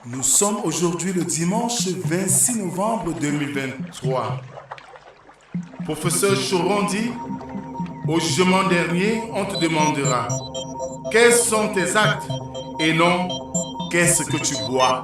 Nous sommes aujourd'hui le dimanche 26 novembre 2023. Professeur Choron dit, au jugement dernier, on te demandera quels sont tes actes et non qu'est-ce que tu bois.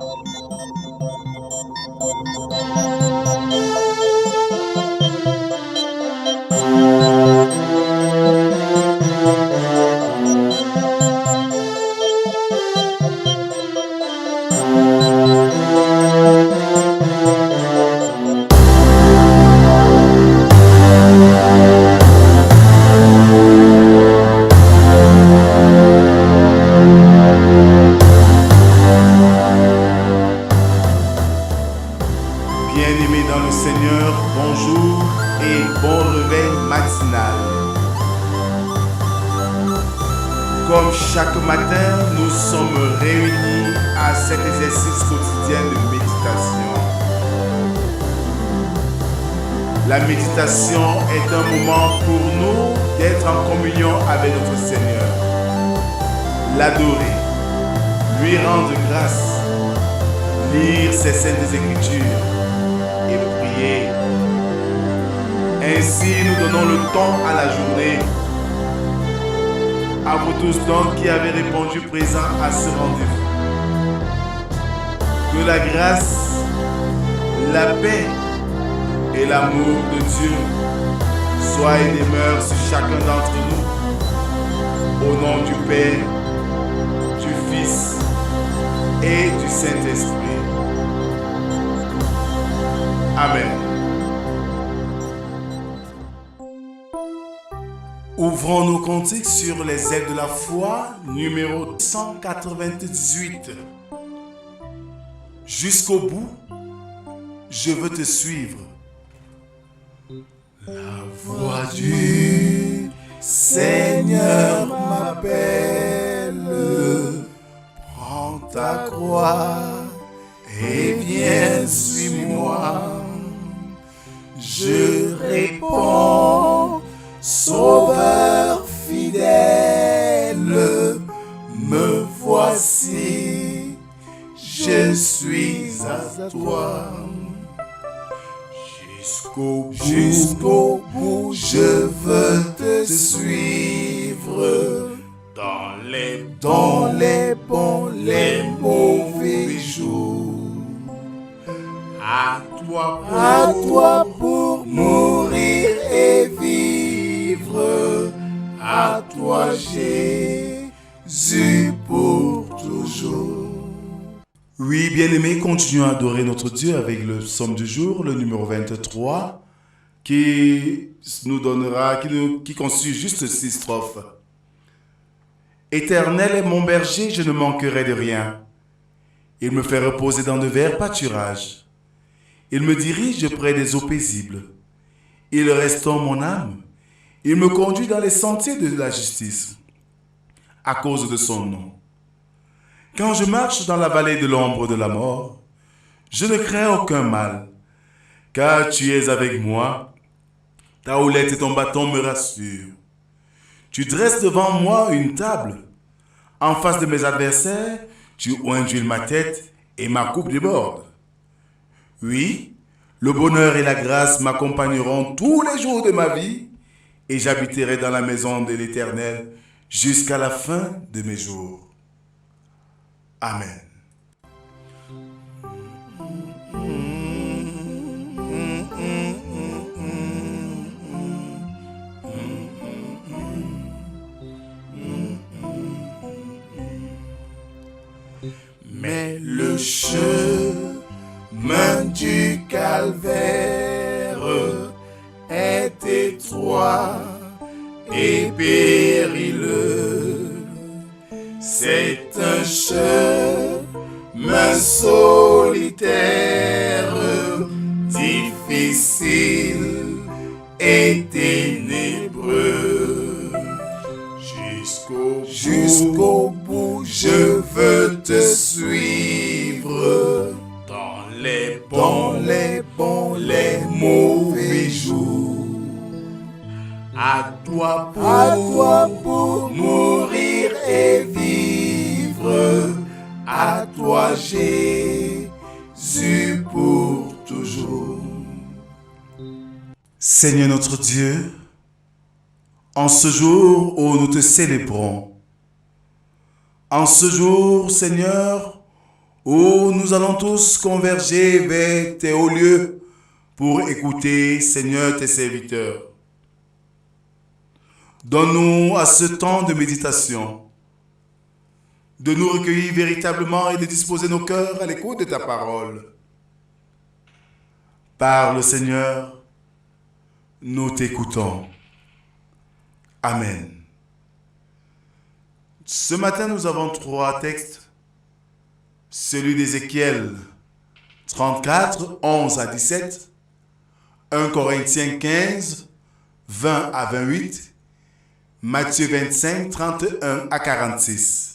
Bien-aimés dans le Seigneur, bonjour et bon réveil matinal. Comme chaque matin, nous sommes réunis à cet exercice quotidien de méditation. La méditation est un moment pour nous d'être en communion avec notre Seigneur, l'adorer, lui rendre grâce, lire ses saintes Écritures et prier. Ainsi, nous donnons le temps à la journée. À vous tous donc qui avez répondu présent à ce rendez-vous. Que la grâce, la paix et l'amour de Dieu soient et demeurent sur chacun d'entre nous. Au nom du Père, du Fils et du Saint-Esprit. Amen. Ouvrons nos cantiques sur les ailes de la foi, numéro 198. Jusqu'au bout, je veux te suivre. La voix du Seigneur m'appelle. Prends ta croix et viens, suis-moi. Je réponds, Sauveur fidèle, me voici, je suis à toi. Jusqu'au bout, je veux te suivre. Dans les bons, les mauvais jours. À toi pour mourir et vivre. À toi Jésus pour toujours. Oui, bien-aimés, continuons à adorer notre Dieu avec le psaume du jour, le numéro 23, qui constitue juste 6 strophes. Éternel est mon berger, je ne manquerai de rien. Il me fait reposer dans de verts pâturages. Il me dirige près des eaux paisibles. Il restaure mon âme. Il me conduit dans les sentiers de la justice, à cause de son nom. Quand je marche dans la vallée de l'ombre de la mort, je ne crains aucun mal, car tu es avec moi. Ta houlette et ton bâton me rassurent. Tu dresses devant moi une table. En face de mes adversaires, tu oindules ma tête et ma coupe déborde. Oui, le bonheur et la grâce m'accompagneront tous les jours de ma vie et j'habiterai dans la maison de l'Éternel jusqu'à la fin de mes jours. Amen. Mais le chemin du calvaire est étroit et périlleux. C'est un chemin solitaire, difficile et ténébreux. Jusqu'au bout, je veux te suivre. Dans les bons, les mauvais jours. À toi pour mourir et vivre. À toi toi Jésus pour toujours. Seigneur notre Dieu, en ce jour où nous te célébrons, en ce jour, Seigneur, où nous allons tous converger vers tes hauts lieux pour écouter, Seigneur, tes serviteurs. Donne-nous à ce temps de méditation de nous recueillir véritablement et de disposer nos cœurs à l'écoute de ta parole. Parle, Seigneur, nous t'écoutons. Amen. Ce matin, nous avons 3 textes. Celui d'Ézéchiel 34, 11 à 17, 1 Corinthiens 15, 20 à 28, Matthieu 25, 31 à 46.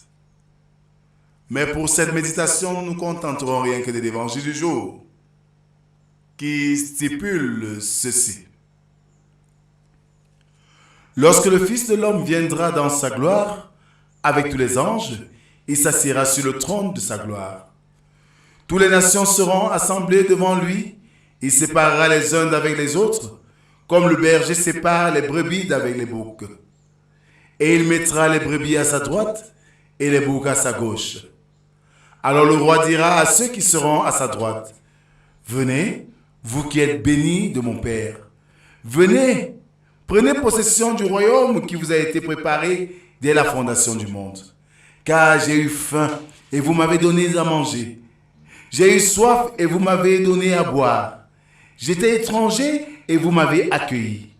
Mais pour cette méditation, nous ne nous contenterons rien que de l'évangile du jour, qui stipule ceci. Lorsque le Fils de l'homme viendra dans sa gloire, avec tous les anges, il s'assiera sur le trône de sa gloire. Toutes les nations seront assemblées devant lui, il séparera les uns d'avec les autres, comme le berger sépare les brebis d'avec les boucs. Et il mettra les brebis à sa droite et les boucs à sa gauche. Alors le roi dira à ceux qui seront à sa droite, « Venez, vous qui êtes bénis de mon Père. Venez, prenez possession du royaume qui vous a été préparé dès la fondation du monde. Car j'ai eu faim et vous m'avez donné à manger. J'ai eu soif et vous m'avez donné à boire. J'étais étranger et vous m'avez accueilli.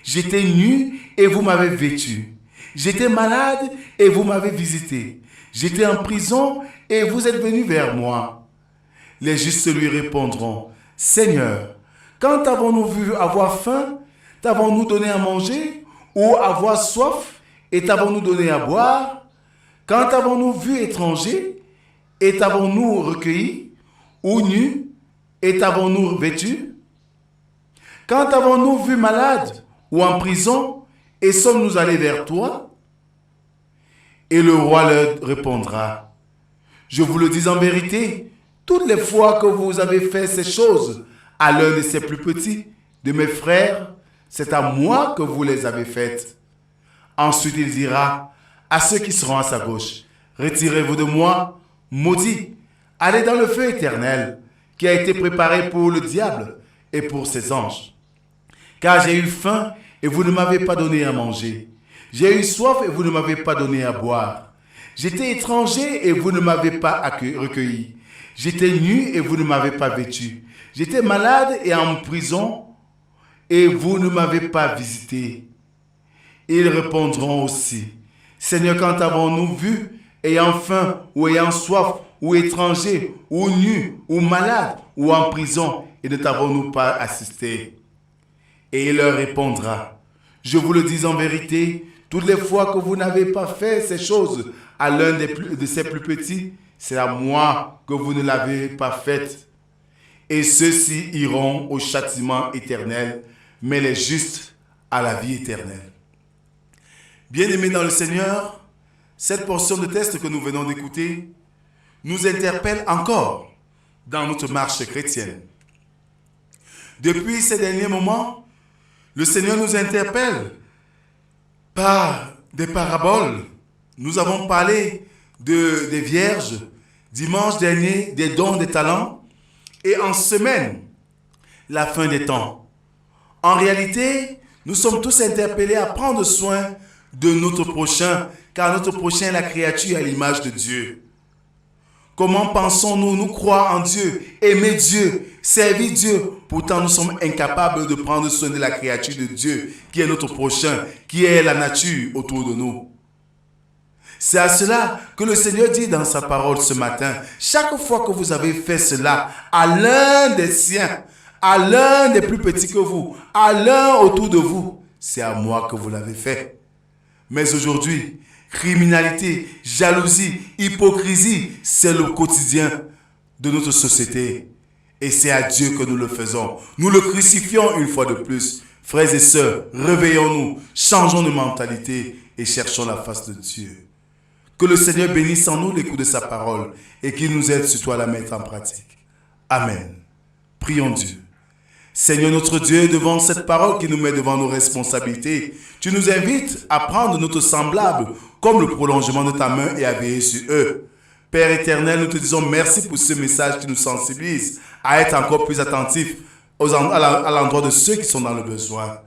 J'étais nu et vous m'avez vêtu. J'étais malade et vous m'avez visité. J'étais en prison et vous êtes venus vers moi. » Les justes lui répondront, « Seigneur, quand t'avons-nous vu avoir faim, t'avons-nous donné à manger, ou avoir soif, et t'avons-nous donné à boire? Quand t'avons-nous vu étranger, et t'avons-nous recueilli, ou nu, et t'avons-nous vêtu? Quand t'avons-nous vu malade, ou en prison, et sommes-nous allés vers toi? » Et le roi leur répondra, « Je vous le dis en vérité, toutes les fois que vous avez fait ces choses à l'un de ces plus petits, de mes frères, c'est à moi que vous les avez faites. » Ensuite il dira à ceux qui seront à sa gauche, « Retirez-vous de moi, maudits, allez dans le feu éternel, qui a été préparé pour le diable et pour ses anges. Car j'ai eu faim et vous ne m'avez pas donné à manger. J'ai eu soif et vous ne m'avez pas donné à boire. J'étais étranger et vous ne m'avez pas recueilli. J'étais nu et vous ne m'avez pas vêtu. J'étais malade et en prison et vous ne m'avez pas visité. » Ils répondront aussi, « Seigneur, quand avons-nous vu, ayant faim ou ayant soif, ou étranger, ou nu, ou malade, ou en prison, et ne t'avons-nous pas assisté? » Et il leur répondra, « Je vous le dis en vérité, toutes les fois que vous n'avez pas fait ces choses à l'un de ces plus petits, c'est à moi que vous ne l'avez pas faite. Et ceux-ci iront au châtiment éternel, mais les justes à la vie éternelle. » Bien-aimés dans le Seigneur, cette portion de texte que nous venons d'écouter nous interpelle encore dans notre marche chrétienne. Depuis ces derniers moments, le Seigneur nous interpelle par des paraboles. Nous avons parlé des vierges, dimanche dernier, des dons, des talents, et en semaine, la fin des temps. En réalité, nous sommes tous interpellés à prendre soin de notre prochain, car notre prochain est la créature à l'image de Dieu. Comment pensons-nous, nous croire en Dieu, aimer Dieu, servir Dieu? Pourtant, nous sommes incapables de prendre soin de la créature de Dieu, qui est notre prochain, qui est la nature autour de nous. C'est à cela que le Seigneur dit dans sa parole ce matin, chaque fois que vous avez fait cela à l'un des siens, à l'un des plus petits que vous, à l'un autour de vous, c'est à moi que vous l'avez fait. Mais aujourd'hui, criminalité, jalousie, hypocrisie, c'est le quotidien de notre société. Et c'est à Dieu que nous le faisons. Nous le crucifions une fois de plus. Frères et sœurs, réveillons-nous, changeons de mentalité et cherchons la face de Dieu. Que le Seigneur bénisse en nous l'écoute de sa parole et qu'il nous aide surtout à la mettre en pratique. Amen. Prions Dieu. Seigneur notre Dieu, devant cette parole qui nous met devant nos responsabilités, tu nous invites à prendre notre semblable comme le prolongement de ta main et à veiller sur eux. Père éternel, nous te disons merci pour ce message qui nous sensibilise à être encore plus attentifs à l'endroit de ceux qui sont dans le besoin.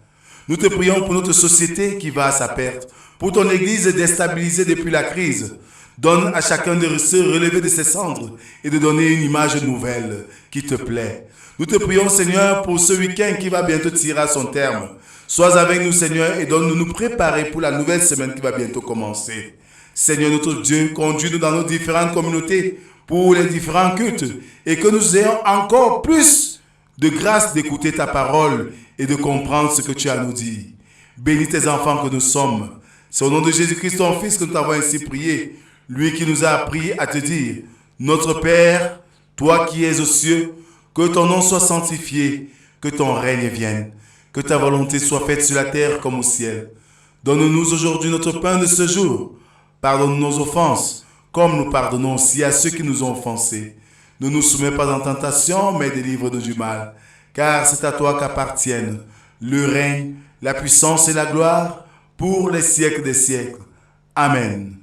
Nous te prions pour notre société qui va à sa perte, pour ton Église déstabilisée depuis la crise. Donne à chacun de se relever de ses cendres et de donner une image nouvelle qui te plaît. Nous te prions, Seigneur, pour ce week-end qui va bientôt tirer à son terme. Sois avec nous, Seigneur, et donne-nous nous préparer pour la nouvelle semaine qui va bientôt commencer. Seigneur notre Dieu, conduis-nous dans nos différentes communautés pour les différents cultes et que nous ayons encore plus de grâce d'écouter ta parole et de comprendre ce que tu as à nous dire. Bénis tes enfants que nous sommes. C'est au nom de Jésus-Christ, ton Fils, que nous t'avons ainsi prié. Lui qui nous a appris à te dire, notre Père, toi qui es aux cieux, que ton nom soit sanctifié, que ton règne vienne, que ta volonté soit faite sur la terre comme au ciel. Donne-nous aujourd'hui notre pain de ce jour. Pardonne nos offenses, comme nous pardonnons aussi à ceux qui nous ont offensés. Ne nous soumets pas en tentation, mais délivre-nous du mal. Car c'est à toi qu'appartiennent le règne, la puissance et la gloire pour les siècles des siècles. Amen.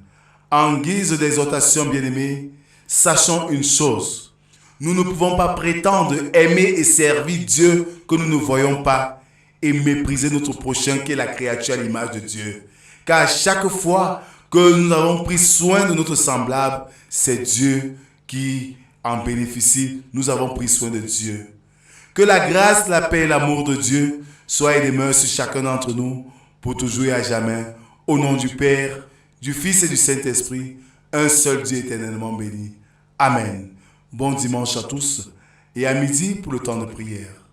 En guise d'exhortation, bien-aimés, sachons une chose. Nous ne pouvons pas prétendre aimer et servir Dieu que nous ne voyons pas et mépriser notre prochain qui est la créature à l'image de Dieu. Car chaque fois que nous avons pris soin de notre semblable, c'est Dieu qui en bénéficie. Nous avons pris soin de Dieu. Que la grâce, la paix et l'amour de Dieu soient et demeurent sur chacun d'entre nous pour toujours et à jamais. Au nom du Père, du Fils et du Saint-Esprit, un seul Dieu éternellement béni. Amen. Bon dimanche à tous et à midi pour le temps de prière.